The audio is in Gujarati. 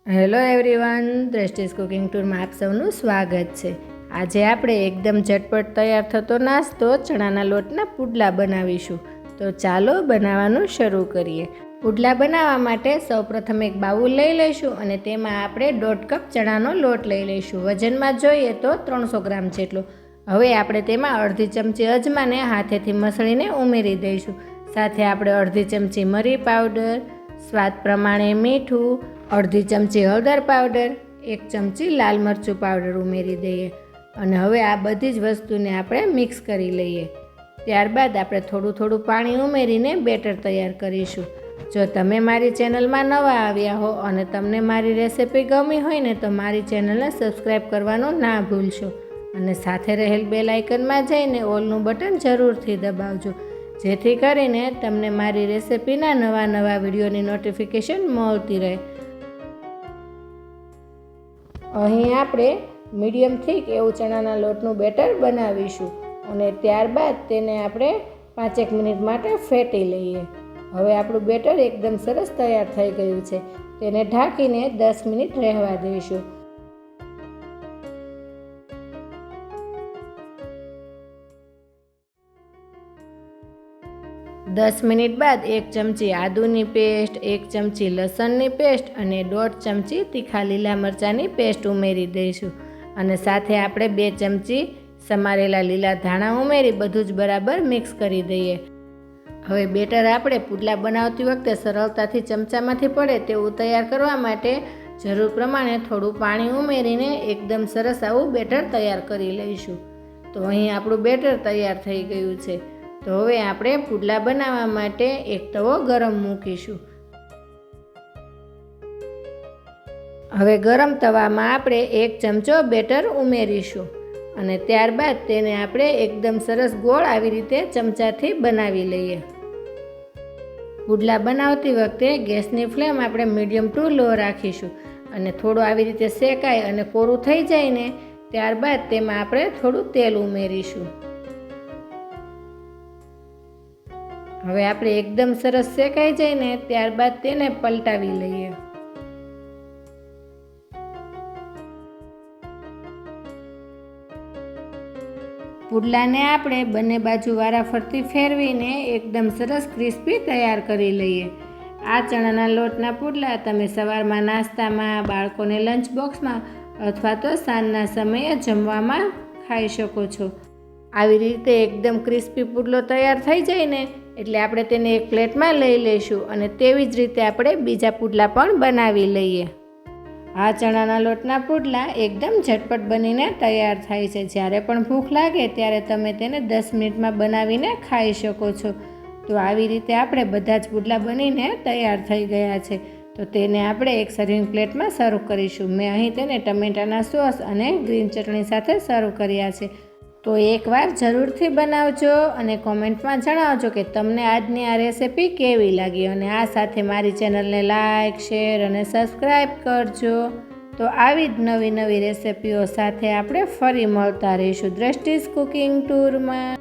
હેલો એવરીવન, દ્રષ્ટિસ કુકિંગ ટૂરમાં આપ સૌનું સ્વાગત છે। આજે આપણે એકદમ ઝટપટ તૈયાર થતો નાસ્તો ચણાના લોટના પુડલા બનાવીશું। તો ચાલો બનાવવાનું શરૂ કરીએ। પુડલા બનાવવા માટે સૌપ્રથમ એક બાઉલ લઈ લઈશું અને તેમાં આપણે 1.5 કપ ચણાનો લોટ લઈ લઈશું। વજનમાં જોઈએ તો 300 ગ્રામ જેટલો। હવે આપણે તેમાં અડધી ચમચી અજમાને હાથેથી મસળીને ઉમેરી દઈશું। સાથે આપણે અડધી ચમચી મરી પાવડર, સ્વાદ પ્રમાણે મીઠું, અડધી ચમચી હળદર પાવડર, 1 ચમચી લાલ મરચું પાવડર ઉમેરી દઈએ અને હવે આ બધી જ વસ્તુને આપણે મિક્સ કરી લઈએ। ત્યારબાદ આપણે થોડું પાણી ઉમેરીને બેટર તૈયાર કરીશું। જો તમે મારી ચેનલમાં નવા આવ્યા હો અને તમને મારી રેસિપી ગમી હોય ને તો મારી ચેનલને સબસ્ક્રાઈબ કરવાનું ના ભૂલશો અને સાથે રહેલ બેલ આઇકનમાં જઈને ઓલનું બટન જરૂરથી દબાવજો, જેથી કરીને તમને મારી રેસિપીના નવા વિડીયોની નોટિફિકેશન મળતી રહે। અહીં આપણે મીડિયમ થીક એવું ચણાના લોટનું બેટર બનાવીશું અને ત્યારબાદ તેને આપણે 5 મિનિટ માટે ફેટી લઈએ। હવે આપણું બેટર એકદમ સરસ તૈયાર થઈ ગયું છે। તેને ઢાંકીને 10 મિનિટ રહેવા દઈશું। દસ મિનિટ બાદ 1 ચમચી આદુની પેસ્ટ, 1 ચમચી લસણની પેસ્ટ અને 1.5 ચમચી તીખા લીલા મરચાંની પેસ્ટ ઉમેરી દઈશું અને સાથે આપણે 2 ચમચી સમારેલા લીલા ધાણા ઉમેરી બધું જ બરાબર મિક્સ કરી દઈએ। હવે બેટર આપણે પુડલા બનાવતી વખતે સરળતાથી ચમચામાંથી પડે તેવું તૈયાર કરવા માટે જરૂર પ્રમાણે થોડું પાણી ઉમેરીને એકદમ સરસ આવું બેટર તૈયાર કરી લઈશું। તો અહીં આપણું બેટર તૈયાર થઈ ગયું છે। તો હવે આપણે પુડલા બનાવવા માટે એક તવો ગરમ મૂકીશું। હવે ગરમ તવામાં આપણે 1 ચમચો બેટર ઉમેરીશું અને ત્યારબાદ તેને આપણે એકદમ સરસ ગોળ આવી રીતે ચમચાથી બનાવી લઈએ। પુડલા બનાવતી વખતે ગેસની ફ્લેમ આપણે મીડિયમ ટુ લો રાખીશું અને થોડું આવી રીતે શેકાય અને કોરું થઈ જાય ને ત્યારબાદ તેમાં આપણે થોડું તેલ ઉમેરીશું। હવે આપણે એકદમ સરસ શેકાઈ જાય ને ત્યારબાદ તેને પલટાવી લઈએ। પુડલાને આપણે બંને બાજુ વારાફરતી ફેરવીને એકદમ સરસ ક્રિસ્પી તૈયાર કરી લઈએ। આ ચણાના લોટના પુડલા તમે સવારમાં નાસ્તામાં, બાળકોને લંચ બોક્સમાં અથવા તો સાંજના સમયે જમવામાં ખાઈ શકો છો। આવી રીતે એકદમ ક્રિસ્પી પુડલો તૈયાર થઈ જાય ને એટલે આપણે તેને એક પ્લેટમાં લઈ લઈશું અને તેવી જ રીતે આપણે બીજા પુડલા પણ બનાવી લઈએ। આ ચણાના લોટના પુડલા એકદમ ઝટપટ બનીને તૈયાર થાય છે। જ્યારે પણ ભૂખ લાગે ત્યારે તમે તેને 10 મિનિટમાં બનાવીને ખાઈ શકો છો। તો આવી રીતે આપણે બધા જ પુડલા બનીને તૈયાર થઈ ગયા છે। તો તેને આપણે એક સર્વિંગ પ્લેટમાં સર્વ કરીશું। મેં અહીં તેને ટમેટાના સોસ અને ગ્રીન ચટણી સાથે સર્વ કર્યા છે। તો એકવાર જરૂરથી બનાવજો અને કોમેન્ટમાં જણાવજો કે તમને આજની આ રેસિપી કેવી લાગી અને આ સાથે મારી ચેનલને લાઇક, શેર અને સબસ્ક્રાઈબ કરજો। તો આવી જ નવી રેસિપીઓ સાથે આપણે ફરી મળતા રહીશું દ્રષ્ટિસ કુકિંગ ટૂરમાં।